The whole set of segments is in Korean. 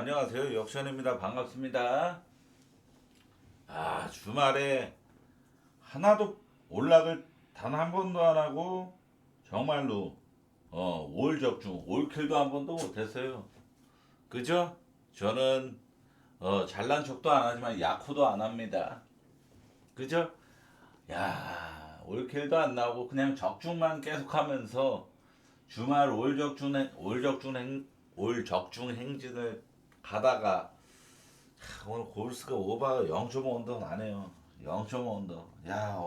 안녕하세요. 역션입니다. 반갑습니다. 주말에 하나도 올락을 단 한 번도 안 하고 정말로 올 적중 올킬도 한 번도 못했어요. 그죠? 저는 잘난 척도 안 하지만 야쿠도 안 합니다. 그죠? 올킬도 안 나오고 그냥 적중만 계속하면서 주말 올적중 행진을 가다가 오늘 골스가 오버가 0.5 언더 나네요. 0.5 언더.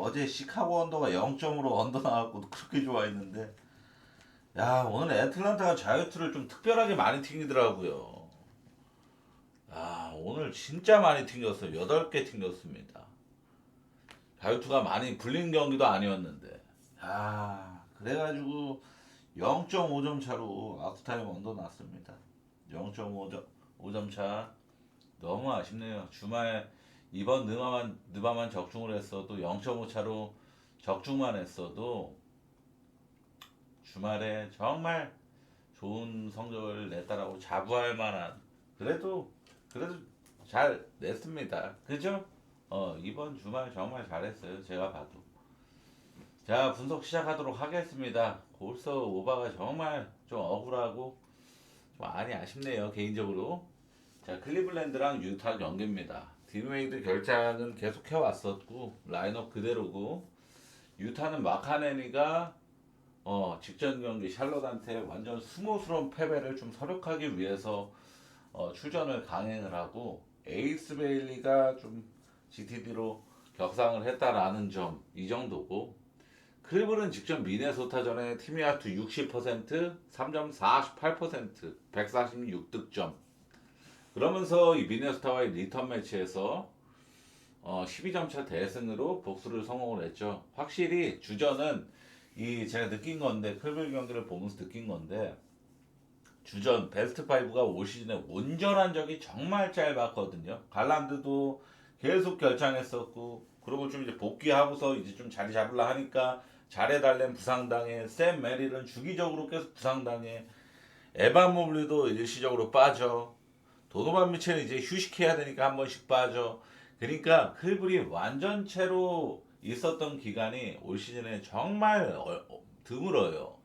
어제 시카고 언더가 0.5로 언더 나왔고 그렇게 좋아했는데 오늘 애틀란타가 자유투를 좀 특별하게 많이 튕기더라고요. 오늘 진짜 많이 튕겼어요. 8개 튕겼습니다. 자유투가 많이 불린 경기도 아니었는데. 그래가지고 0.5점 차로 아프타임 언더 났습니다. 0.5점 차. 너무 아쉽네요. 주말 이번 느바만 적중을 했어도 0.5 차로 적중만 했어도 주말에 정말 좋은 성적을 냈다라고 자부할 만한 그래도 잘 냈습니다. 그죠? 이번 주말 정말 잘했어요. 제가 봐도. 자, 분석 시작하도록 하겠습니다. 골서 오바가 정말 좀 억울하고 좀 많이 아쉽네요. 개인적으로. 자, 클리블랜드랑 유타 경기입니다. 딘웨이드 결장은 계속 해왔었고 라인업 그대로고 유타는 마카네니가 직전 경기 샬럿한테 완전 스무스러운 패배를 좀 서력하기 위해서 출전을 강행을 하고 에이스 베일리가 좀 GTD로 격상을 했다라는 점 이 정도고 클리블은 직전 미네소타전에 팀이 아투 60%, 3점 48%, 146득점. 그러면서 이 미네소타와의 리턴 매치에서 12점 차 대승으로 복수를 성공을 했죠. 확실히 주전은 제가 느낀 건데 클리블 경기를 보면서 느낀 건데 주전 베스트 5가 올 시즌에 온전한 적이 정말 짧았거든요. 갈란드도 계속 결장했었고 그리고 좀 이제 복귀하고서 이제 좀 자리 잡으려 하니까 잘해달랜 부상당해. 샘 메릴은 주기적으로 계속 부상당해. 에반 모블리도 일시적으로 빠져. 도노반 미첼은 이제 휴식해야 되니까 한 번씩 빠져. 그러니까 클블이 완전체로 있었던 기간이 올 시즌에 정말 드물어요.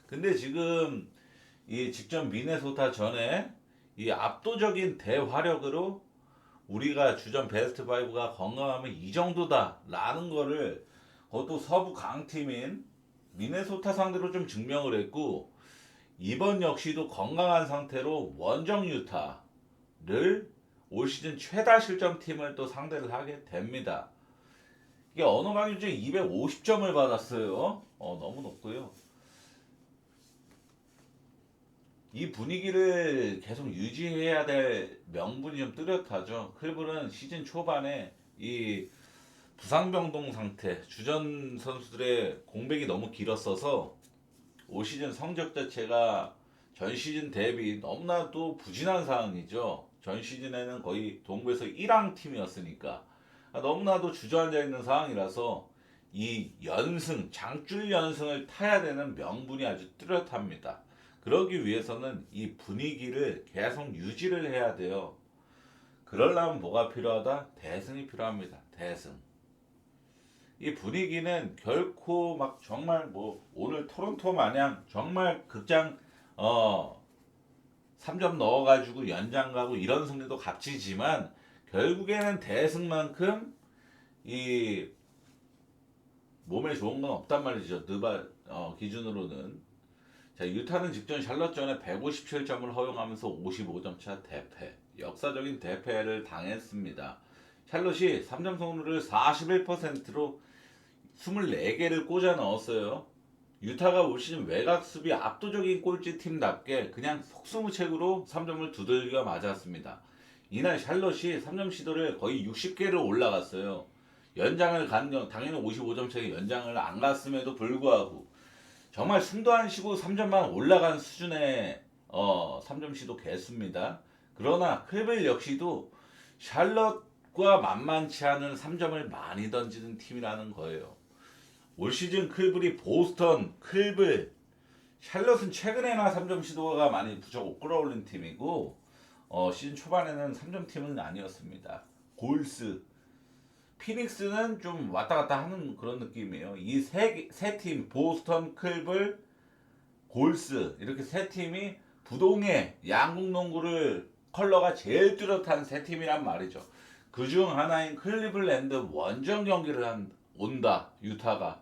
근데 지금 이 직전 미네소타 전에 이 압도적인 대화력으로 우리가 주전 베스트 5가 건강하면 이 정도다라는 거를 그것도 서부 강팀인 미네소타 상대로 좀 증명을 했고 이번 역시도 건강한 상태로 원정 유타를 올 시즌 최다 실점 팀을 또 상대를 하게 됩니다. 이게 언어 강유제 250점을 받았어요. 너무 높고요. 이 분위기를 계속 유지해야 될 명분이 좀 뚜렷하죠. 클브는 시즌 초반에 이 부상병동 상태, 주전 선수들의 공백이 너무 길었어서 올 시즌 성적 자체가 전 시즌 대비 너무나도 부진한 상황이죠. 전 시즌에는 거의 동부에서 1항 팀이었으니까 너무나도 주저앉아 있는 상황이라서 이 장줄 연승을 타야 되는 명분이 아주 뚜렷합니다. 그러기 위해서는 이 분위기를 계속 유지를 해야 돼요. 그러려면 뭐가 필요하다? 대승이 필요합니다. 대승. 이 분위기는 결코 막 정말 뭐 오늘 토론토 마냥 정말 극장 3점 넣어가지고 연장 가고 이런 승리도 값지지만 결국에는 대승만큼 이 몸에 좋은 건 없단 말이죠. 느바 기준으로는. 자, 유타는 직전 샬럿전에 157점을 허용하면서 55점 차 대패. 역사적인 대패를 당했습니다. 샬럿이 3점 성공률을 41%로 24개를 꽂아 넣었어요. 유타가 올 시즌 외곽 수비 압도적인 꼴찌 팀답게 그냥 속수무책으로 3점을 두들겨 맞았습니다. 이날 샬럿이 3점 시도를 거의 60개를 올라갔어요. 연장을 당연히 55점 차에 연장을 안 갔음에도 불구하고 정말 숨도 안 쉬고 3점만 올라간 수준의 3점 시도 개수입니다. 그러나 클벨 역시도 샬럿과 만만치 않은 3점을 많이 던지는 팀이라는 거예요. 올 시즌 클블이 보스턴, 클블, 샬럿은 최근에나 3점 시도가 많이 부쩍 끌어올린 팀이고 시즌 초반에는 3점 팀은 아니었습니다. 골스, 피닉스는 좀 왔다 갔다 하는 그런 느낌이에요. 이 세 팀, 보스턴, 클블, 골스 이렇게 세 팀이 부동의 양궁 농구를 컬러가 제일 뚜렷한 세 팀이란 말이죠. 그중 하나인 클리블랜드 원정 경기를 온다 유타가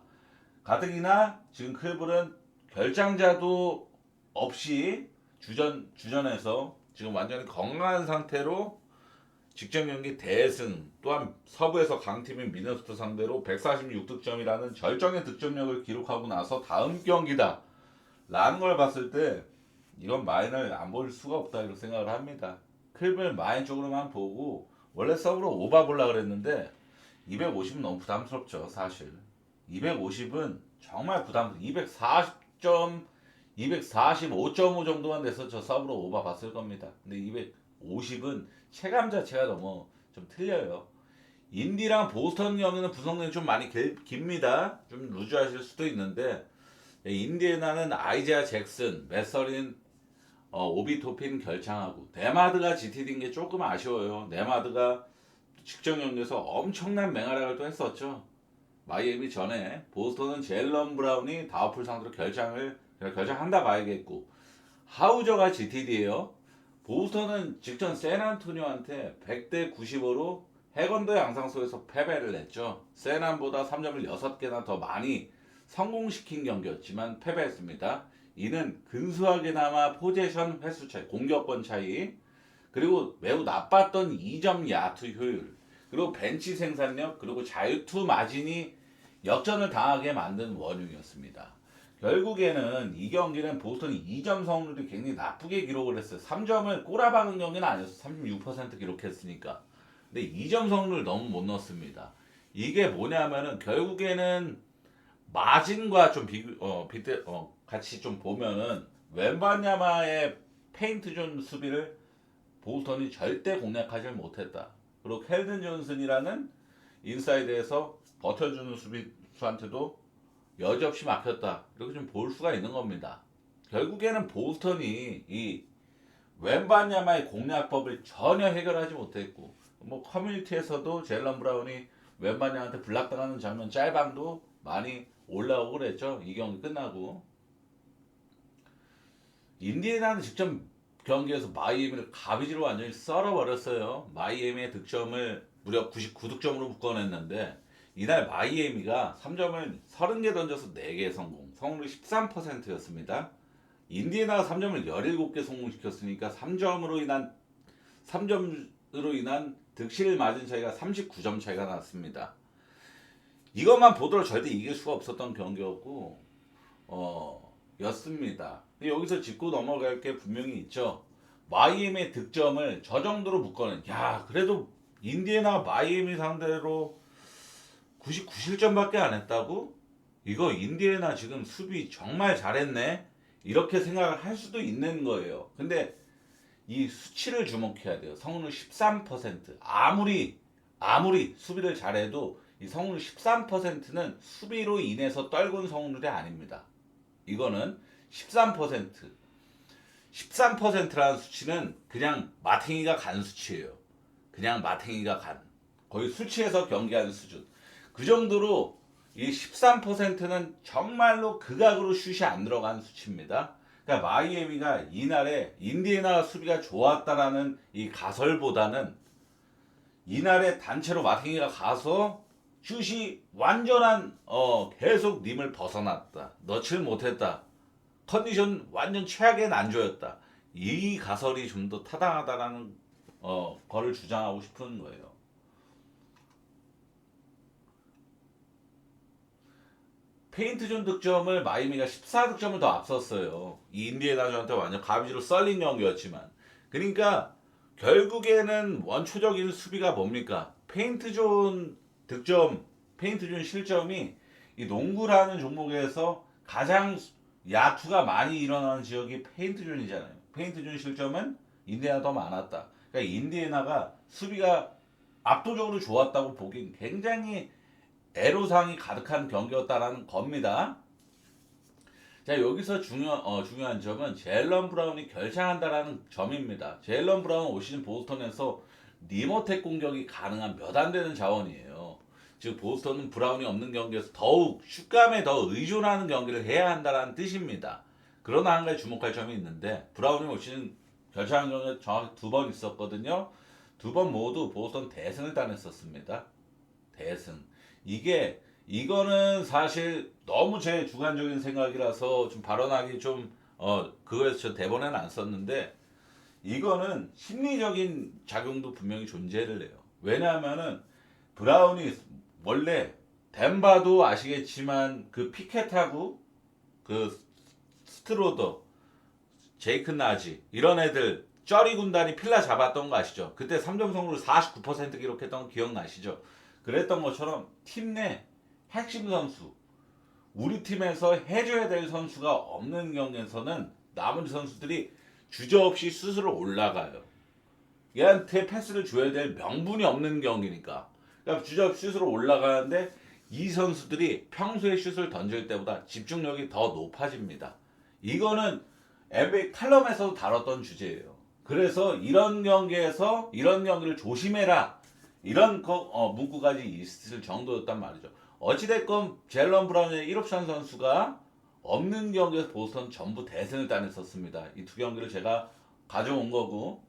가뜩이나 지금 클블은 결장자도 없이 주전에서 지금 완전히 건강한 상태로 직전 경기 대승 또한 서부에서 강팀인 미네소타 상대로 146득점이라는 절정의 득점력을 기록하고 나서 다음 경기다 라는 걸 봤을 때 이건 마인을 안 볼 수가 없다 이렇게 생각을 합니다. 클블 마인 쪽으로만 보고 원래 서브로 오바 보려고 그랬는데 250은 너무 부담스럽죠 사실. 250은 정말 부담스럽죠. 240점 245.5 정도만 돼서 저 서브로 오바 봤을 겁니다. 근데 250은 체감 자체가 너무 좀 틀려요. 인디랑 보스턴 경기는 구성력이 좀 많이 깁니다. 좀 루즈하실 수도 있는데 인디애나는 아이제아 잭슨, 메서린, 오비 토핀 결창하고 네마드가 GTD인 게 조금 아쉬워요. 네마드가 직전 경기에서 엄청난 맹활약을 또 했었죠. 마이애미 전에 보스턴은 젤런 브라운이 다우풀 상대로 결정한다 봐야겠고 하우저가 GTD예요. 보스턴은 직전 샌안토니오한테 100대 95로 해건도 양상소에서 패배를 했죠. 샌안보다 3점을 6개나 더 많이 성공시킨 경기였지만 패배했습니다. 이는 근소하게나마 포제션 횟수 차이, 공격권 차이, 그리고 매우 나빴던 2점 야투 효율, 그리고 벤치 생산력, 그리고 자유투 마진이 역전을 당하게 만든 원흉이었습니다. 결국에는 이 경기는 보스턴이 2점 성률이 굉장히 나쁘게 기록을 했어요. 3점을 꼬라박은 경기는 아니었어. 36% 기록했으니까. 근데 2점 성률 너무 못 넣었습니다. 이게 뭐냐면은 결국에는 마진과 좀 같이 좀 보면은 웬바냐마의 페인트존 수비를 보스턴이 절대 공략하지 못했다. 그리고 켈든 존슨이라는 인사이드에서 버텨주는 수비수한테도 여지없이 막혔다. 이렇게 좀 볼 수가 있는 겁니다. 결국에는 보스턴이 이 웬바냐마의 공략법을 전혀 해결하지 못했고 뭐 커뮤니티에서도 젤런 브라운이 웬바냐한테 블락당하는 장면 짤방도 많이 올라오고 그랬죠. 이 경기 끝나고 인디애나는 직접 경기에서 마이애미를 가비지로 완전히 썰어버렸어요. 마이애미의 득점을 무려 99득점으로 묶어냈는데 이날 마이애미가 3점을 30개 던져서 4개 성공률이 13%였습니다. 인디애나가 3점을 17개 성공시켰으니까 3점으로 인한 득실 맞은 차이가 39점 차이가 났습니다. 이것만 보더라도 절대 이길 수가 없었던 경기였고 였습니다. 여기서 짚고 넘어갈 게 분명히 있죠. 마이애미의 득점을 저 정도로 묶어낸 그래도 인디애나 마이애미 상대로 99실점밖에 안 했다고? 이거 인디애나 지금 수비 정말 잘했네? 이렇게 생각을 할 수도 있는 거예요. 근데 이 수치를 주목해야 돼요. 성공률 13%. 아무리 수비를 잘해도 이 성공률 13%는 수비로 인해서 떨군 성공률이 아닙니다. 이거는 13%. 13%라는 수치는 그냥 마탱이가 간 수치예요. 그냥 마탱이가 간. 거의 수치에서 경기하는 수준. 그 정도로 이 13%는 정말로 극악으로 슛이 안 들어간 수치입니다. 그러니까 마이애미가 이날에 인디애나 수비가 좋았다라는 이 가설보다는 이날에 단체로 마탱이가 가서 슛이 완전한 계속 님을 벗어났다. 넣질 못했다. 컨디션 완전 최악의 난조였다. 이 가설이 좀 더 타당하다라는 거를 주장하고 싶은 거예요. 페인트존 득점을 마이애미가 14득점을 더 앞섰어요. 이 인디애나전한테 완전 가비지로 썰린 경기였지만. 그러니까 결국에는 원초적인 수비가 뭡니까? 페인트존 득점, 페인트존 실점이 이 농구라는 종목에서 가장 야투가 많이 일어나는 지역이 페인트존이잖아요. 페인트존 실점은 인디애나가 더 많았다. 그러니까 인디애나가 수비가 압도적으로 좋았다고 보긴 굉장히 애로사항이 가득한 경기였다라는 겁니다. 자, 여기서 중요한 점은 제일런 브라운이 결장한다라는 점입니다. 제일런 브라운 올 시즌 보스턴에서 니모텍 공격이 가능한 몇 안 되는 자원이에요. 즉 보스턴은 브라운이 없는 경기에서 더욱 슛감에 더 의존하는 경기를 해야 한다는 뜻입니다. 그러나 한 가지 주목할 점이 있는데 브라운이 올 시즌 결장한 경기가 정확히 2번 있었거든요. 2번 모두 보스턴 대승을 따냈었습니다. 대승. 이거는 사실 너무 제 주관적인 생각이라서 좀 발언하기 좀 그거에서 저 대본에는 안 썼는데 이거는 심리적인 작용도 분명히 존재를 해요. 왜냐하면은 브라운이 원래 덴바도 아시겠지만 그 피켓하고 그 스트로더, 제이크 나지 이런 애들 쩌리 군단이 필라 잡았던 거 아시죠? 그때 3점 성공률 49% 기록했던 거 기억나시죠? 그랬던 것처럼 팀 내 핵심 선수, 우리 팀에서 해줘야 될 선수가 없는 경기에서는 나머지 선수들이 주저없이 스스로 올라가요. 얘한테 패스를 줘야 될 명분이 없는 경기니까. 그러니까 주저없이 스스로 올라가는데 이 선수들이 평소에 슛을 던질 때보다 집중력이 더 높아집니다. 이거는 NBA 칼럼에서도 다뤘던 주제예요. 그래서 이런 경기에서 이런 경기를 조심해라. 이런 문구까지 있을 정도였단 말이죠. 어찌됐건 젤런 브라운의 1옵션 선수가 없는 경기에서 보스턴 전부 대승을 따냈었습니다. 이 두 경기를 제가 가져온 거고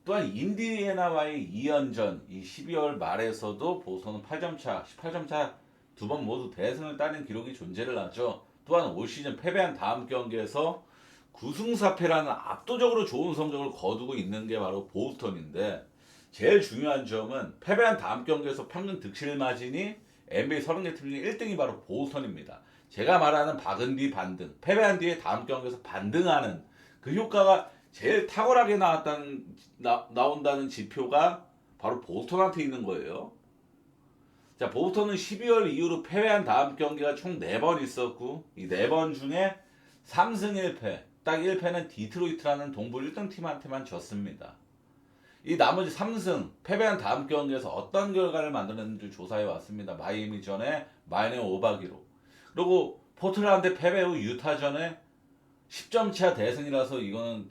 또한 인디애나와의 2연전 이 12월 말에서도 보스턴은 8점 차, 18점 차 두 번 모두 대승을 따낸 기록이 존재를 하죠. 또한 올 시즌 패배한 다음 경기에서 9승4패라는 압도적으로 좋은 성적을 거두고 있는 게 바로 보스턴인데 제일 중요한 점은 패배한 다음 경기에서 평균 득실 마진이 NBA 30개 팀 중에 1등이 바로 보스턴입니다. 제가 말하는 박은 뒤 반등, 패배한 뒤에 다음 경기에서 반등하는 그 효과가 제일 탁월하게 나온다는 지표가 바로 보스턴한테 있는 거예요. 자, 보스턴은 12월 이후로 패배한 다음 경기가 총 4번 있었고 이 4번 중에 3승 1패, 딱 1패는 디트로이트라는 동부 1등 팀한테만 졌습니다. 이 나머지 3승, 패배한 다음 경기에서 어떤 결과를 만들었는지 조사해 왔습니다. 마이애미 전에 마이너스 오바기로. 그리고 포틀랜드 패배 후 유타 전에 10점 차 대승이라서 이거는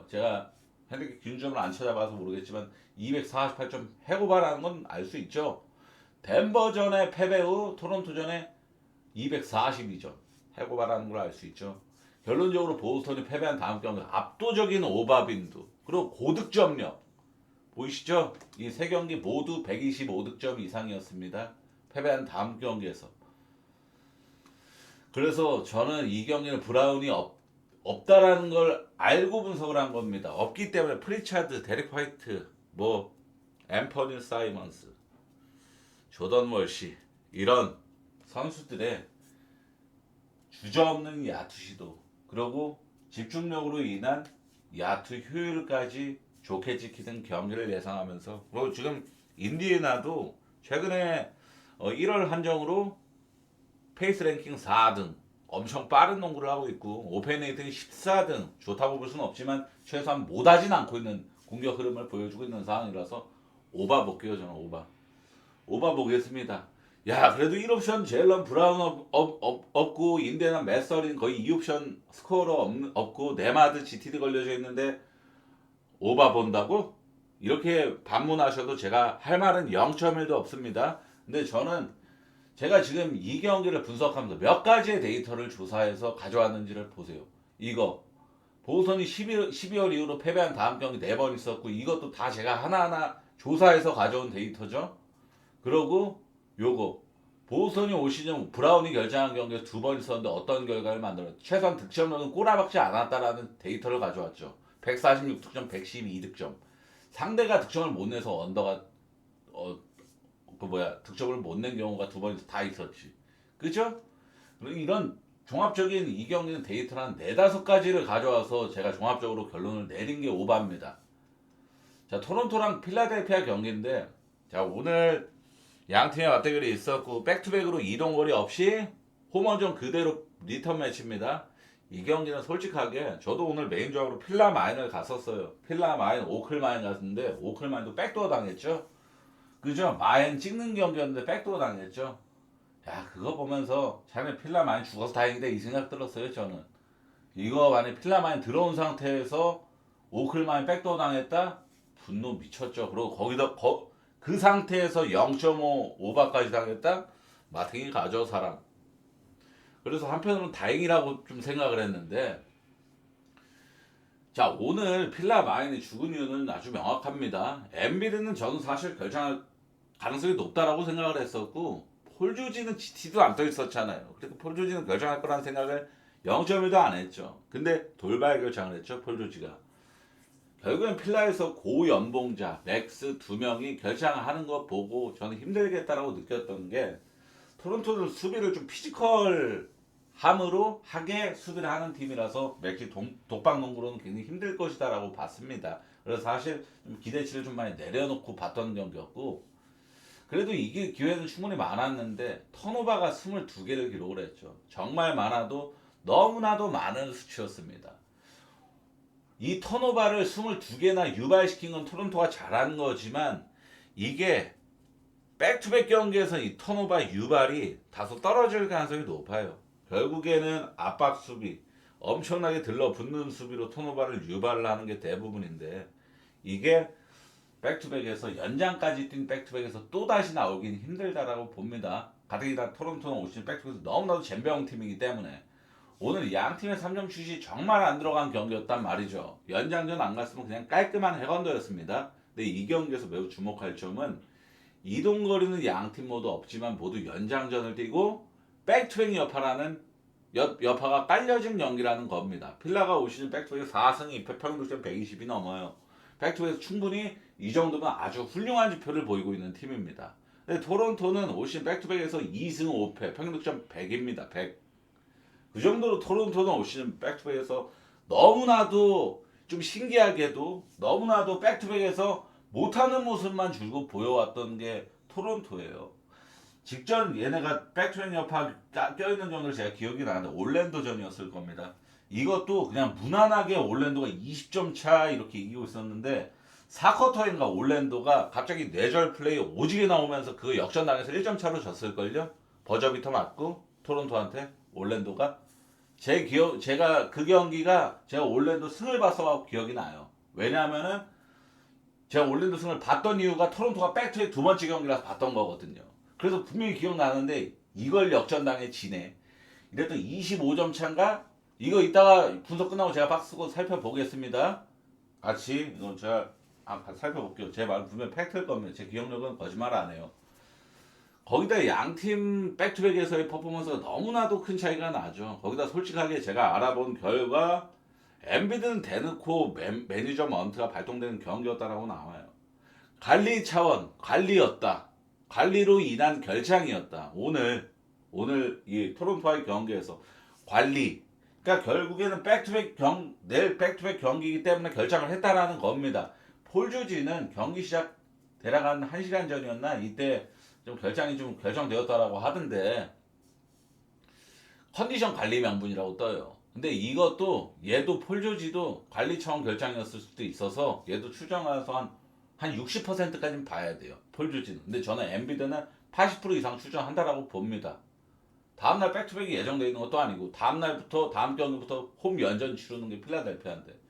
제가 핸디캡 기준점을 안 찾아봐서 모르겠지만 248점 해고바라는 건 알 수 있죠. 덴버 전에 패배 후 토론토 전에 242점 해고바라는 걸 알 수 있죠. 결론적으로 보스턴이 패배한 다음 경기 압도적인 오버빈도 그리고 고득점력 보이시죠? 이 세 경기 모두 125득점 이상이었습니다. 패배한 다음 경기에서. 그래서 저는 이 경기는 브라운이 없다라는 걸 알고 분석을 한 겁니다. 없기 때문에 프리차드, 데릭 화이트, 앰퍼니 사이먼스, 조던 월시 이런 선수들의 주저없는 야투 시도 그리고 집중력으로 인한 야투 효율까지 좋게 지키는 경기를 예상하면서 그리고 지금 인디애나도 최근에 1월 한정으로 페이스 랭킹 4등 엄청 빠른 농구를 하고 있고 오펜 레이팅이 14등 좋다고 볼 수는 없지만 최소한 못하진 않고 있는 공격 흐름을 보여주고 있는 상황이라서 오바 볼게요. 저는 오바 보겠습니다. 야 그래도 1옵션 제일런 브라운 없고 인디애나 매서린 거의 2옵션 스코어로 없고 네마드 GTD 걸려져 있는데 오바 본다고? 이렇게 반문하셔도 제가 할 말은 0.1도 없습니다. 근데 저는 제가 지금 이 경기를 분석하면서 몇 가지의 데이터를 조사해서 가져왔는지를 보세요. 이거 보스턴이 12월 이후로 패배한 다음 경기 4번 있었고 이것도 다 제가 하나하나 조사해서 가져온 데이터죠. 그리고 요거 보스턴이 올 시즌 브라운이 결정한 경기에 2번 있었는데 어떤 결과를 만들었죠. 최소한 득점력은 꼬라박지 않았다라는 데이터를 가져왔죠. 146득점, 112득점. 상대가 득점을 못 내서 언더가 득점을 못 낸 경우가 2번 다 있었지. 그죠? 이런 종합적인 이 경기는 데이터를 한 4-5가지를 가져와서 제가 종합적으로 결론을 내린 게 오바입니다. 자, 토론토랑 필라델피아 경기인데 자, 오늘 양 팀의 맞대결이 있었고 백투백으로 이동거리 없이 홈원전 그대로 리턴 매치입니다. 이 경기는 솔직하게 저도 오늘 메인 조합으로 필라 마인을 갔었어요. 필라 마인, 오클 마인 갔는데 오클 마인도 백도어 당했죠. 그죠? 마인 찍는 경기였는데 백도어 당했죠. 야, 그거 보면서 자네 필라 많이 죽어서 다행이다 이 생각 들었어요, 저는. 이거 만약 필라 많이 들어온 상태에서 오클만이 백도어 당했다? 분노 미쳤죠. 그리고 거기다 그 상태에서 0.5 오버까지 당했다? 마탱이 가죠, 사람. 그래서 한편으로는 다행이라고 좀 생각을 했는데, 자, 오늘 필라 마인이 죽은 이유는 아주 명확합니다. 엠비드는 저는 사실 결정할 가능성이 높다라고 생각을 했었고, 폴 조지는 GT도 안 떠 있었잖아요. 그래서 폴 조지는 결정할 거라는 생각을 0.1도 안 했죠. 근데 돌발 결정을 했죠, 폴 조지가. 결국엔 필라에서 고연봉자 맥스 두 명이 결정하는 거 보고 저는 힘들겠다라고 느꼈던 게, 토론토는 수비를 좀 피지컬함으로 하게 수비를 하는 팀이라서 맥시 독박농구로는 굉장히 힘들 것이다라고 봤습니다. 그래서 사실 좀 기대치를 좀 많이 내려놓고 봤던 경기였고, 그래도 이길 기회는 충분히 많았는데 턴오버가 22개를 기록을 했죠. 정말 많아도 너무나도 많은 수치였습니다. 이 턴오버를 22개나 유발시킨 건 토론토가 잘한 거지만, 이게 백투백 경기에서 이 턴오버 유발이 다소 떨어질 가능성이 높아요. 결국에는 압박 수비, 엄청나게 들러붙는 수비로 턴오버를 유발을 하는 게 대부분인데, 이게 백투백에서 연장까지 뛴 백투백에서 또다시 나오긴 힘들다라고 봅니다. 가뜩이나 토론토는 올 시즌 백투백에서 너무나도 젬병 팀이기 때문에 오늘 양 팀의 3점 슛이 정말 안 들어간 경기였단 말이죠. 연장전 안 갔으면 그냥 깔끔한 해건도였습니다. 근데 이 경기에서 매우 주목할 점은 이동거리는 양 팀 모두 없지만 모두 연장전을 뛰고 백투백 여파라는 여파가 깔려진 경기라는 겁니다. 필라가 올 시즌 백투백에 4승 2패 평균득점 120이 넘어요. 백투백에서 충분히 이 정도면 아주 훌륭한 지표를 보이고 있는 팀입니다. 근데 토론토는 올 시즌 백투백에서 2승 5패 평균득점 100입니다. 100. 그 정도로 토론토는 올 시즌 백투백에서 너무나도 좀 신기하게도 너무나도 백투백에서 못하는 모습만 줄곧 보여왔던 게 토론토예요. 직전 얘네가 백투백 여파 껴있는 정도를 제가 기억이 나는데 올랜도전이었을 겁니다. 이것도 그냥 무난하게 올랜도가 20점 차 이렇게 이기고 있었는데 4쿼터인가 올랜도가 갑자기 뇌절 플레이 오지게 나오면서 그 역전당해서 1점 차로 졌을걸요? 버저비터 맞고 토론토한테 올랜도가 제가 그 경기가 제가 올랜도 승을 봐서 기억이 나요. 왜냐하면은 제가 올랜도 승을 봤던 이유가 토론토가 백투의 두 번째 경기라서 봤던 거거든요. 그래서 분명히 기억나는데 이걸 역전당해 지네. 이랬더니 25점 차인가? 이거 이따가 분석 끝나고 제가 박스 쓰고 살펴보겠습니다. 같이 이건 제가 살펴볼게요. 제 말은 분명 팩트일 겁니다. 제 기억력은 거짓말 안 해요. 거기다 양팀 백투백에서의 퍼포먼스가 너무나도 큰 차이가 나죠. 거기다 솔직하게 제가 알아본 결과 엠비드는 대놓고 매니저 먼트가 발동되는 경기였다라고 나와요. 관리 차원, 관리였다. 관리로 인한 결장이었다. 오늘 이 토론토와의 경기에서 관리. 그러니까 결국에는 내일 백투백 경기이기 때문에 결장을 했다라는 겁니다. 폴 조지는 경기 시작 대략 한 1시간 전이었나? 이때 좀 결장이 좀 결정되었다라고 하던데 컨디션 관리 명분이라고 떠요. 근데 이것도 얘도 폴 조지도 관리 차원 결장이었을 수도 있어서 얘도 추정해서 한 60%까지는 봐야 돼요. 폴 조지는. 근데 저는 엠비드는 80% 이상 추정한다라고 봅니다. 다음날 백투백이 예정되어 있는 것도 아니고 다음 경기부터 홈 연전 치르는 게 필라델피아인데,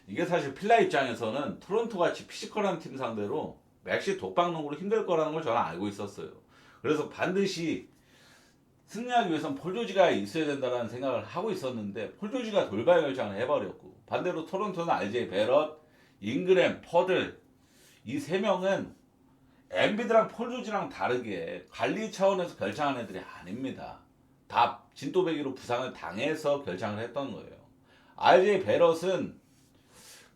이게 사실 필라 입장에서는 토론토 같이 피지컬한 팀 상대로 맥시 독박농구로 힘들 거라는 걸 저는 알고 있었어요. 그래서 반드시 승리하기 위해선 폴 조지가 있어야 된다는 생각을 하고 있었는데 폴 조지가 돌발 결정을 해버렸고, 반대로 토론토는 RJ 베럿, 잉그램, 퍼들 이 세 명은 엠비드랑 폴 조지랑 다르게 관리 차원에서 결정한 애들이 아닙니다. 다 진또배기로 부상을 당해서 결정을 했던 거예요. RJ 베럿은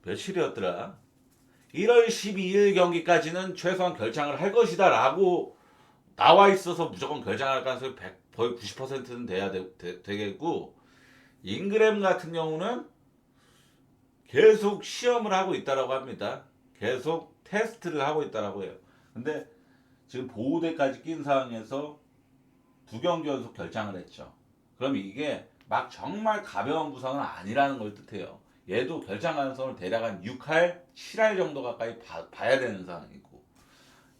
며칠이었더라? 1월 12일 경기까지는 최소한 결정을 할 것이다 라고 나와 있어서 무조건 결정할 가능성이 거의 90%는 돼야 되겠고, 잉그램 같은 경우는 계속 시험을 하고 있다라고 합니다. 계속 테스트를 하고 있다라고 해요. 근데 지금 보호대까지 낀 상황에서 두 경기 연속 결장을 했죠. 그럼 이게 막 정말 가벼운 부상은 아니라는 걸 뜻해요. 얘도 결장 가능성을 대략 한 6할, 7할 정도 가까이 봐야 되는 상황이고,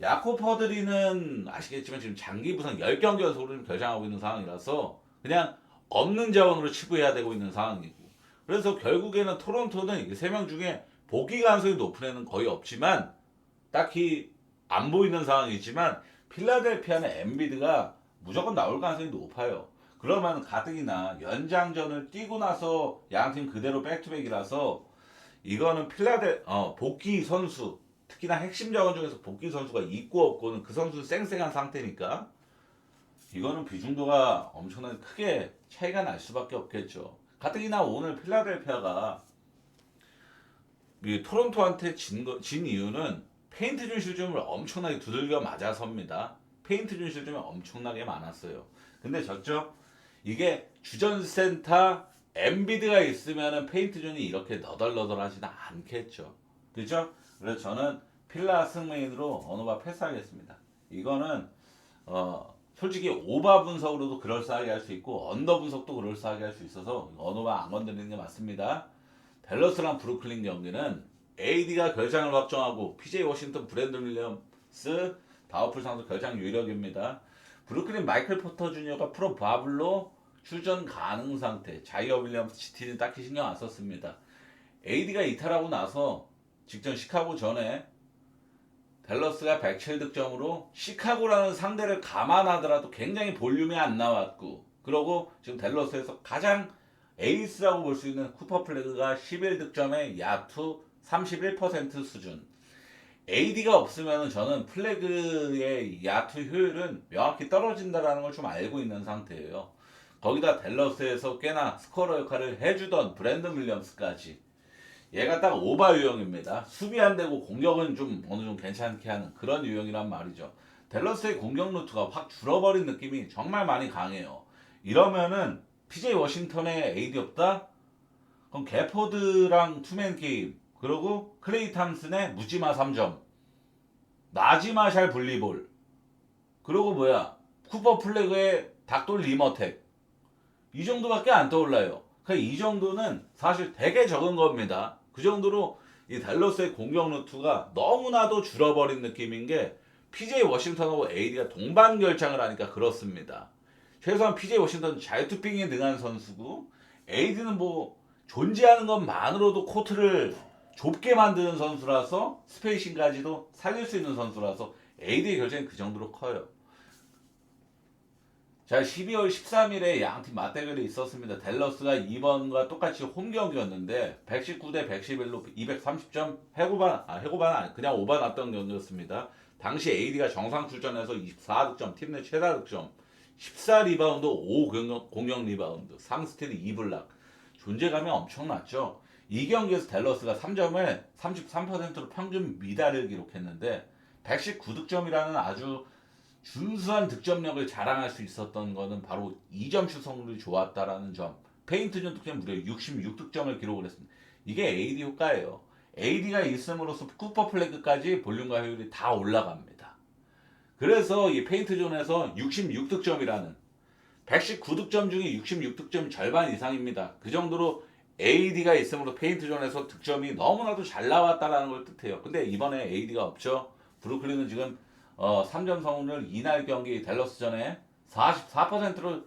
야코 퍼드리는 아시겠지만 지금 장기 부상 10경기 연속으로 좀 결장하고 있는 상황이라서 그냥 없는 자원으로 치부해야 되고 있는 상황이고, 그래서 결국에는 토론토는 이 3명 중에 복귀 가능성이 높은 애는 거의 없지만 딱히 안 보이는 상황이지만 필라델피아는 엠비드가 무조건 나올 가능성이 높아요. 그러면 가뜩이나 연장전을 뛰고 나서 양팀 그대로 백투백이라서 이거는 복귀 선수, 특히나 핵심 자원 중에서 복귀 선수가 있고 없고는 그 선수는 쌩쌩한 상태니까 이거는 비중도가 엄청나게 크게 차이가 날 수밖에 없겠죠. 가뜩이나 오늘 필라델피아가 이 토론토한테 진 이유는 페인트 준 실점을 엄청나게 두들겨 맞아서입니다. 페인트 준 실점이 엄청나게 많았어요. 근데 졌죠? 이게 주전센터 엠비드가 있으면은 페인트 존이 이렇게 너덜너덜하지는 않겠죠. 그죠? 그래서 저는 필라 승메인으로 어노바 패스하겠습니다. 이거는 솔직히 오바 분석으로도 그럴싸하게 할 수 있고 언더 분석도 그럴싸하게 할 수 있어서 어노바 안 건드리는 게 맞습니다. 댈러스랑 브루클린 경기는 AD가 결장을 확정하고 PJ 워싱턴, 브랜든 윌리엄스, 다우플 상도 결장 유력입니다. 브루클린 마이클 포터 주니어가 프로 바블로 출전 가능 상태. 자이어 윌리엄스 GT는 딱히 신경 안 썼습니다. AD가 이탈하고 나서 직전 시카고 전에 댈러스가 107득점으로 시카고라는 상대를 감안하더라도 굉장히 볼륨이 안 나왔고, 그러고 지금 댈러스에서 가장 에이스라고 볼 수 있는 쿠퍼 플래그가 11득점에 야투 31% 수준. AD가 없으면 저는 플래그의 야투 효율은 명확히 떨어진다라는 걸 좀 알고 있는 상태예요. 거기다 댈러스에서 꽤나 스코어 역할을 해주던 브랜든 윌리엄스까지, 얘가 딱 오바 유형입니다. 수비 안 되고 공격은 좀 어느 정도 괜찮게 하는 그런 유형이란 말이죠. 댈러스의 공격 루트가 확 줄어버린 느낌이 정말 많이 강해요. 이러면은 PJ 워싱턴에 AD 없다? 그럼 개포드랑 투맨 게임, 그리고 클레이 탐슨의 묻지마 3점, 나지마샬 분리볼, 그리고 쿠퍼 플래그의 닥돌 리머텍, 이 정도밖에 안 떠올라요. 그러니까 이 정도는 사실 되게 적은 겁니다. 그 정도로 이 댈러스의 공격 루트가 너무나도 줄어버린 느낌인 게 PJ 워싱턴하고 AD가 동반 결장을 하니까 그렇습니다. 최소한 PJ 워싱턴은 자유투빙에 능한 선수고 AD는 존재하는 것만으로도 코트를 좁게 만드는 선수라서 스페이싱까지도 살릴 수 있는 선수라서 AD의 결정이 그 정도로 커요. 자, 12월 13일에 양팀 맞대결이 있었습니다. 댈러스가 2번과 똑같이 홈 경기였는데 119대 111로 230점 그냥 오바 났던 경기였습니다. 당시 AD가 정상 출전해서 24득점, 팀 내 최다 득점, 14리바운드, 5 공격 리바운드, 3스틸 2블락. 존재감이 엄청났죠. 이 경기에서 댈러스가 3점을 33%로 평균 미달을 기록했는데 119득점이라는 아주 준수한 득점력을 자랑할 수 있었던 것은 바로 2점 슛 성공률이 좋았다라는 점. 페인트전 득점 무려 66득점을 기록을 했습니다. 이게 AD 효과예요. AD가 있음으로써 쿠퍼 플래그까지 볼륨과 효율이 다 올라갑니다. 그래서 이 페인트존에서 66득점이라는 119득점 중에 66득점 절반 이상입니다. 그 정도로 AD가 있으므로 페인트존에서 득점이 너무나도 잘 나왔다라는 걸 뜻해요. 근데 이번에 AD가 없죠. 브루클린은 지금 3점 성공률 이날 경기 댈러스전에 44%로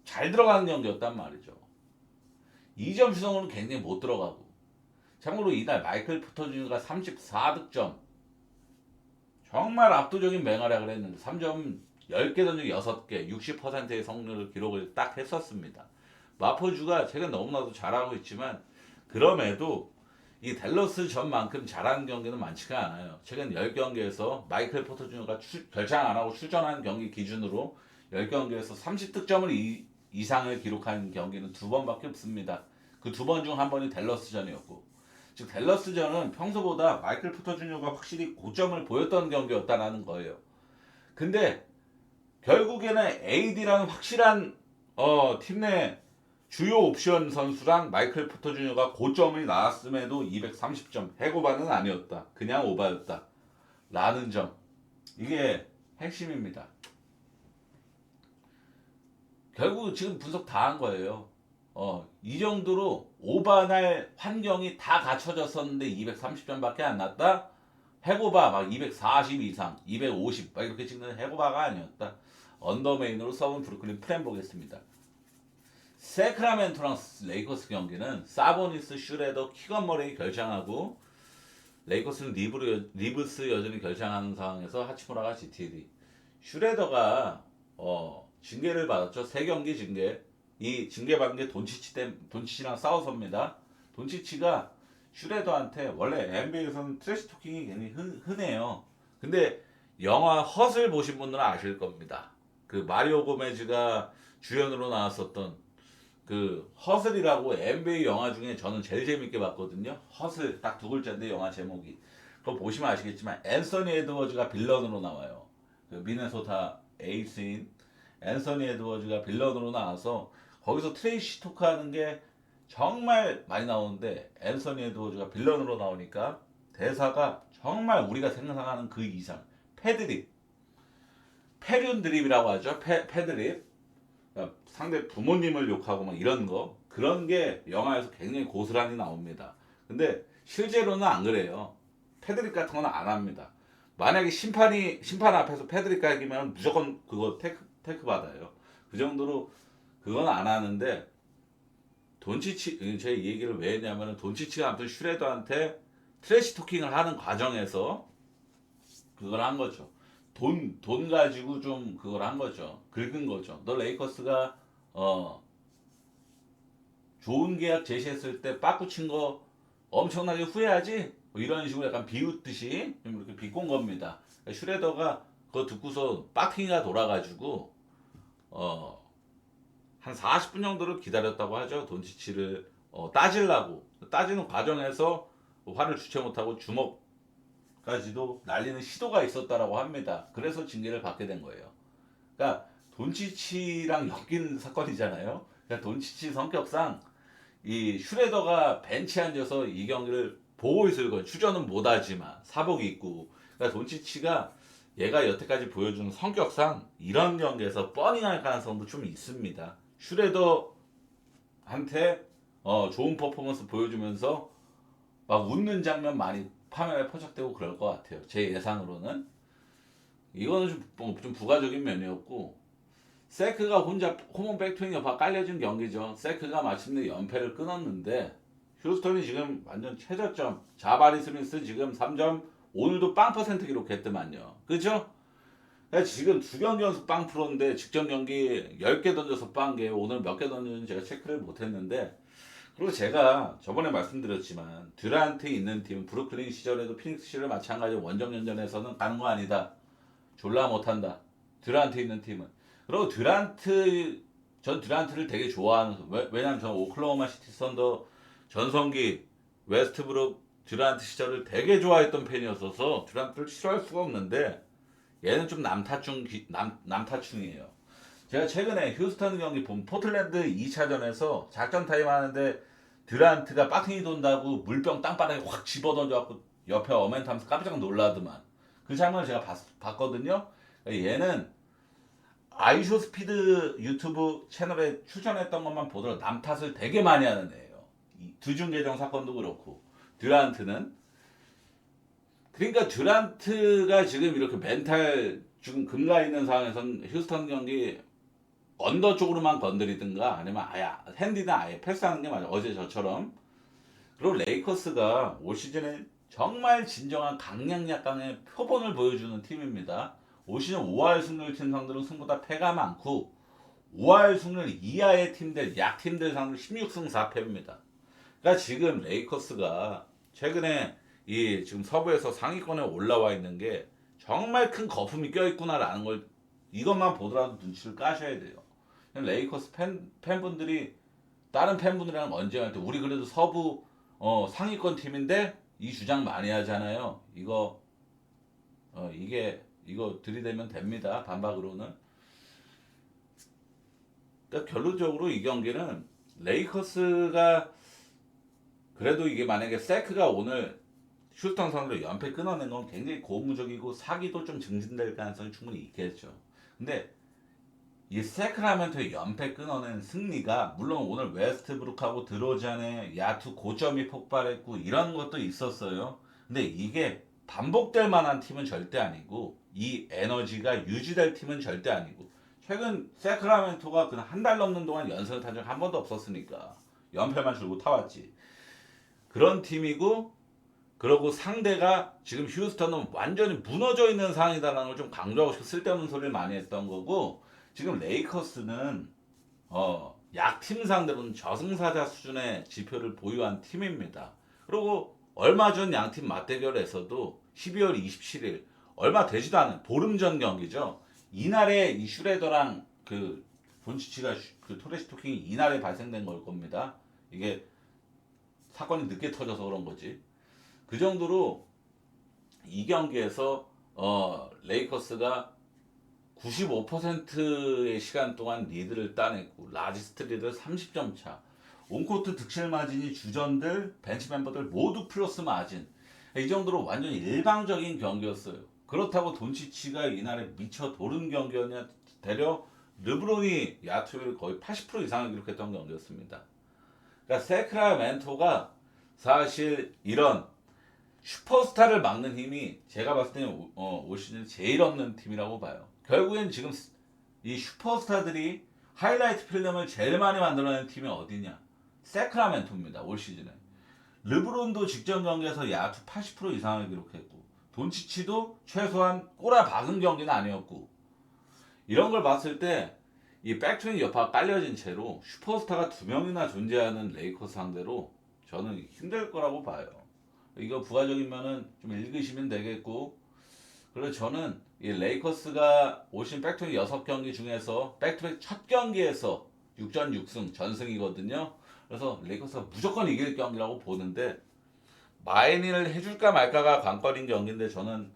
잘 들어가는 경기였단 말이죠. 2점 슈성은 굉장히 못 들어가고, 참고로 이날 마이클 포터 주니어가 34득점, 정말 압도적인 맹활약을 했는데 3점 10개 던지고 6개 60%의 성공률 기록을 딱 했었습니다. 마포주가 최근 너무나도 잘하고 있지만 그럼에도 이 댈러스 전만큼 잘하는 경기는 많지가 않아요. 최근 10경기에서 마이클 포터 주니어가 결장 안 하고 출전한 경기 기준으로 10경기에서 30득점을 이상을 기록한 경기는 2번밖에 없습니다. 그 2번 중 한 번이 댈러스전이었고, 즉 댈러스전은 평소보다 마이클 포터 주니어가 확실히 고점을 보였던 경기였다라는 거예요. 근데 결국에는 AD라는 확실한 팀 내 주요 옵션 선수랑 마이클 포터 주니어가 고점이 나왔음에도 230점, 해고반은 아니었다. 그냥 오바였다. 라는 점. 이게 핵심입니다. 결국 지금 분석 다 한 거예요. 이 정도로 오바날 환경이 다 갖춰졌었는데 230점밖에 안 났다? 해고바 막 240 이상, 250 막 이렇게 찍는 해고바가 아니었다. 언더메인으로 써본 브루클린 프렘 보겠습니다. 세크라멘토랑 레이커스 경기는 사보니스, 슈레더, 키건 머레이 결장하고 레이커스는 리브스 여전히 결장하는 상황에서 하치무라가 GTD. 슈레더가 징계를 받았죠. 3경기 징계. 이 징계 받은 게 돈치치랑 싸워서입니다. 돈치치가 슈레더한테 원래 NBA에서는 트래시 토킹이 굉장히 흔해요. 근데 영화 헛을 보신 분들은 아실 겁니다. 그 마리오 고메즈가 주연으로 나왔었던 그 허슬이라고 NBA 영화 중에 저는 제일 재밌게 봤거든요. 허슬 딱 2글자인데 영화 제목이. 그거 보시면 아시겠지만 앤서니 에드워즈가 빌런으로 나와요. 그 미네소타 에이스인 앤서니 에드워즈가 빌런으로 나와서 거기서 트레이시 토크하는 게 정말 많이 나오는데 앤서니 에드워즈가 빌런으로 나오니까 대사가 정말 우리가 생각하는 그 이상 패드립 패륜 드립이라고 하죠. 패드립 그러니까 상대 부모님을 욕하고 막 이런 거 그런 게 영화에서 굉장히 고스란히 나옵니다. 근데 실제로는 안 그래요. 패드립 같은 건 안 합니다. 만약에 심판 앞에서 패드립 깔기면 무조건 그거 테크 받아요. 그 정도로 그건 안 하는데 돈치치 제가 이 얘기를 왜 했냐면은 돈치치가 아무튼 슈레더한테 트래시 토킹을 하는 과정에서 그걸 한 거죠. 돈 가지고 좀 그걸 한 거죠. 긁은 거죠. 너 레이커스가 좋은 계약 제시했을 때 빠꾸 친 거 엄청나게 후회하지? 뭐 이런 식으로 약간 비웃듯이 좀 이렇게 비꼰 겁니다. 그러니까 슈레더가 그거 듣고서 빡킹이가 돌아가지고 한 40분 정도를 기다렸다고 하죠. 돈치치를 따지려고 따지는 과정에서 화를 주체 못하고 주먹까지도 날리는 시도가 있었다라고 합니다. 그래서 징계를 받게 된 거예요. 그러니까 돈치치랑 엮인 사건이잖아요. 그러니까 돈치치 성격상 이 슈레더가 벤치에 앉아서 이 경기를 보고 있을 거예요. 추전은 못하지만 사복이 있고. 그러니까 돈치치가 얘가 여태까지 보여주는 성격상 이런 경기에서 뻔히날 가능성도 좀 있습니다. 슈레더한테 좋은 퍼포먼스 보여주면서 막 웃는 장면 많이 화면에 포착되고 그럴 것 같아요. 제 예상으로는 이거는 좀 부가적인 면이었고 세크가 혼자 홈온 백투인 여파 깔려진 경기죠. 세크가 마침내 연패를 끊었는데 휴스턴이 지금 완전 최저점. 자바리 스미스 지금 3점 오늘도 빵 퍼센트 기록했더만요. 그죠? 지금 2경기 연속 빵 프로인데 직전 경기 10개 던져서 빵게 오늘 몇 개 던졌는지 제가 체크를 못했는데 그리고 제가 저번에 말씀드렸지만 듀란트 있는 팀 브루클린 시절에도 피닉스 시절 마찬가지로 원정연전에서는 가는 거 아니다. 졸라 못한다. 듀란트 있는 팀은. 그리고 전 듀란트를 되게 좋아하는 왜냐면 저는 오클라호마 시티 선더 전성기 웨스트브룩 듀란트 시절을 되게 좋아했던 팬이었어서 듀란트를 싫어할 수가 없는데 얘는 좀 남타충이에요. 제가 최근에 휴스턴 경기 본 포틀랜드 2차전에서 작전 타임 하는데 듀란트가 빠킹이 돈다고 물병 땅바닥에 확 집어던져갖고 옆에 어멘타면서 깜짝 놀라더만. 그 장면을 제가 봤거든요. 얘는 아이쇼스피드 유튜브 채널에 출연했던 것만 보더라도 남 탓을 되게 많이 하는 애예요. 두중 계정 사건도 그렇고 듀란트는 그러니까 듀란트가 지금 이렇게 멘탈 지금 금가 있는 상황에서는 휴스턴 경기 언더 쪽으로만 건드리든가 아니면 아예 핸디나 아예 패스하는 게 맞아. 어제 저처럼. 그리고 레이커스가 올 시즌에 정말 진정한 강약약강의 표본을 보여주는 팀입니다. 올 시즌 5할 승률 팀 상대로 승보다 패가 많고 5할 승률 이하의 팀들, 약팀들 상대로 16승 4패입니다. 그러니까 지금 레이커스가 최근에 이 지금 서부에서 상위권에 올라와 있는 게 정말 큰 거품이 껴있구나라는 걸 이것만 보더라도 눈치를 까셔야 돼요. 레이커스 팬분들이 다른 팬분들이랑 언쟁할 때 우리 그래도 서부 상위권 팀인데 이 주장 많이 하잖아요. 이거 들이대면 됩니다. 반박으로는. 그러니까 결론적으로 이 경기는 레이커스가 그래도 이게 만약에 세크가 오늘 휴스턴 상대로 연패 끊어낸 건 굉장히 고무적이고 사기도 좀 증진될 가능성이 충분히 있겠죠. 근데 이 세크라멘토의 연패 끊어낸 승리가 물론 오늘 웨스트브룩하고 드로잔의 야투 고점이 폭발했고 이런 것도 있었어요. 근데 이게 반복될 만한 팀은 절대 아니고 이 에너지가 유지될 팀은 절대 아니고 최근 세크라멘토가 그냥 한 달 넘는 동안 연승을 탄 적 한 번도 없었으니까 연패만 줄고 타왔지. 그런 팀이고 그러고 상대가 지금 휴스턴은 완전히 무너져 있는 상황이다라는 걸 좀 강조하고 싶어 쓸데없는 소리를 많이 했던 거고 지금 레이커스는 약팀 상대로는 저승사자 수준의 지표를 보유한 팀입니다. 그리고 얼마 전 양팀 맞대결에서도 12월 27일 얼마 되지도 않은 보름 전 경기죠. 이날에 이 슈레더랑 그 본치치가 그 토레시 토킹이 이날에 발생된 걸 겁니다. 이게 사건이 늦게 터져서 그런 거지. 그 정도로 이 경기에서 레이커스가 95%의 시간 동안 리드를 따냈고 라지스트 리드 30점 차. 온코트 득실 마진이 주전들, 벤치 멤버들 모두 플러스 마진. 이 정도로 완전 일방적인 경기였어요. 그렇다고 돈치치가 이날에 미쳐 도른 경기였냐? 되려 르브론이 야투율 거의 80% 이상을 기록했던 경기였습니다. 그러니까 세크라멘토가 사실 이런 슈퍼스타를 막는 힘이 제가 봤을 때는 올 시즌 제일 없는 팀이라고 봐요. 결국엔 지금 이 슈퍼스타들이 하이라이트 필름을 제일 많이 만들어낸 팀이 어디냐? 세크라멘토입니다. 올 시즌에. 르브론도 직전 경기에서 야투 80% 이상을 기록했고 돈치치도 최소한 꼬라 박은 경기는 아니었고 이런 걸 봤을 때 이 백투인 여파가 깔려진 채로 슈퍼스타가 두 명이나 존재하는 레이커스 상대로 저는 힘들 거라고 봐요. 이거 부가적인 면은 좀 읽으시면 되겠고 그래서 저는 이 레이커스가 올 시즌 백투인 6경기 중에서 백투백 첫 경기에서 6전 6승 전승이거든요. 그래서 레이커스가 무조건 이길 경기라고 보는데 마이닝을 해줄까 말까가 관건인 경기인데 저는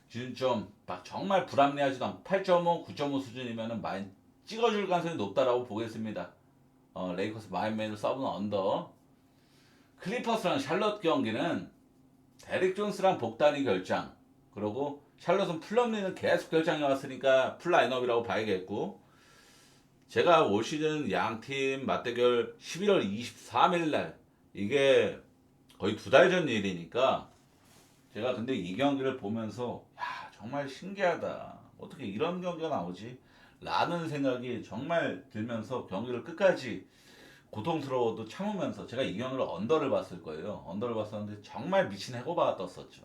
지금 좀 막 정말 불합리하지도 않고 8.5, 9.5 수준이면은 마인 찍어줄 가능성이 높다라고 보겠습니다. 레이커스 마인맨을 서브는 언더. 클리퍼스랑 샬럿 경기는 데릭 존스랑 복단이 결장. 그리고 샬럿은 플럼리는 계속 결장이 왔으니까 풀 라인업이라고 봐야겠고 제가 올 시즌 양팀 맞대결 11월 23일 날 이게 거의 2달 전 일이니까 제가 근데 이 경기를 보면서 야 정말 신기하다 어떻게 이런 경기가 나오지 라는 생각이 정말 들면서 경기를 끝까지 고통스러워도 참으면서 제가 이 경기를 언더를 봤을 거예요. 언더를 봤었는데 정말 미친 해고바가 떴었죠.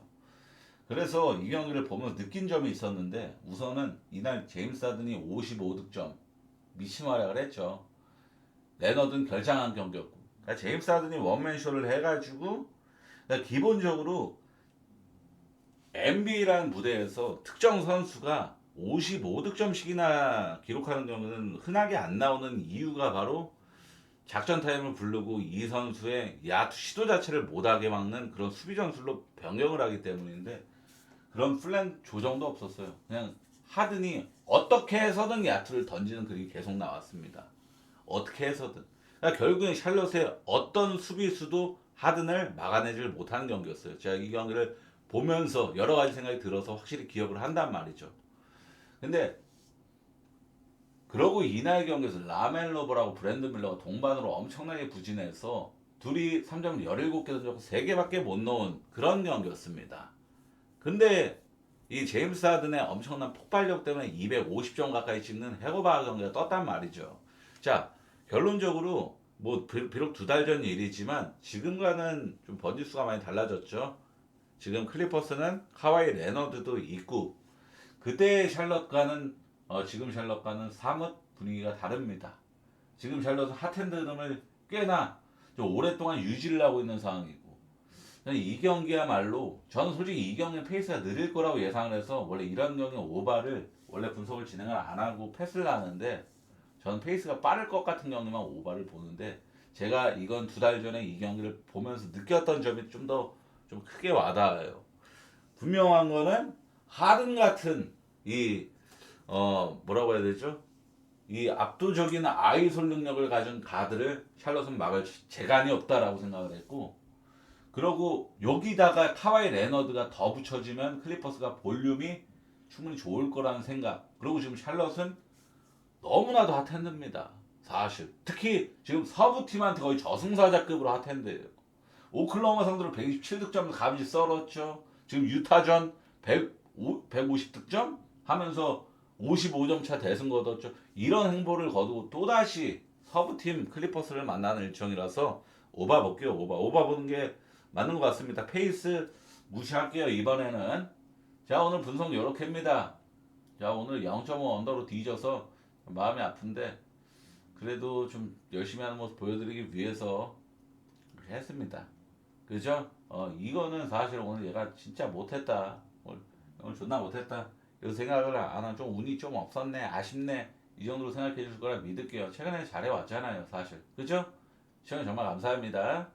그래서 이 경기를 보면서 느낀 점이 있었는데 우선은 이날 제임스 하든이 55득점 미친 활약을 했죠. 레너드는 결장한 경기였고 그러니까 제임스 하든이 원맨쇼를 해가지고 그러니까 기본적으로 NBA라는 무대에서 특정 선수가 55득점씩이나 기록하는 경우는 흔하게 안 나오는 이유가 바로 작전 타임을 부르고 이 선수의 야투 시도 자체를 못하게 막는 그런 수비 전술로 변경을 하기 때문인데 그런 플랜 조정도 없었어요. 그냥 하든이 어떻게 해서든 야투를 던지는 그림이 계속 나왔습니다. 어떻게 해서든. 그러니까 결국엔 샬럿의 어떤 수비수도 하든을 막아내질 못하는 경기였어요. 제가 이 경기를 보면서 여러 가지 생각이 들어서 확실히 기억을 한단 말이죠. 근데 그러고 이날 경기에서 라멘 로버라고 브랜드 밀러가 동반으로 엄청나게 부진해서 둘이 3점을 17개 던졌고 3개밖에 못 넣은 그런 경기였습니다. 근데 이 제임스 하든의 엄청난 폭발력 때문에 250점 가까이 찍는 해고바 경기가 떴단 말이죠. 자, 결론적으로 뭐 비록 2달 전 일이지만 지금과는 좀 번지수가 많이 달라졌죠. 지금 클리퍼스는 카와이 레너드도 있고 그때 샬럿과는 지금 샬럿과는 사뭇 분위기가 다릅니다. 지금 샬럿은 핫핸드 흐름을 꽤나 좀 오랫동안 유지를 하고 있는 상황이고 이 경기야말로 저는 솔직히 이 경기는 페이스가 느릴 거라고 예상을 해서 원래 이런 경기는 오바를 원래 분석을 진행을 안 하고 패스를 하는데 저는 페이스가 빠를 것 같은 경기만 오바를 보는데 제가 이건 2달 전에 이 경기를 보면서 느꼈던 점이 좀 크게 와닿아요. 분명한 거는 하든 같은 이 뭐라고 해야 되죠? 이 압도적인 아이솔 능력을 가진 가드를 샬럿은 막을 재간이 없다라고 생각을 했고 그러고 여기다가 카와이 레너드가 더 붙여지면 클리퍼스가 볼륨이 충분히 좋을 거라는 생각 그리고 지금 샬럿은 너무나도 핫핸드입니다. 사실 특히 지금 서부팀한테 거의 저승사자급으로 핫핸드예요. 오클라호마 상대로 127득점 감이 썰었죠. 지금 유타전 150득점 하면서 55점 차 대승 거뒀죠. 이런 행보를 거두고 또다시 서부팀 클리퍼스를 만나는 일정이라서 오바 볼게요. 오바 보는 게 맞는 것 같습니다. 페이스 무시할게요. 이번에는. 자, 오늘 분석 요렇게입니다. 자, 오늘 0.5 언더로 뒤져서 마음이 아픈데 그래도 좀 열심히 하는 모습 보여드리기 위해서 그렇게 했습니다. 그죠? 이거는 사실 오늘 얘가 진짜 못했다. 오늘 존나 못했다. 이런 생각을 안 하면 좀 운이 좀 없었네. 아쉽네. 이 정도로 생각해 줄 거라 믿을게요. 최근에 잘해왔잖아요. 사실. 그죠? 시청해 정말 감사합니다.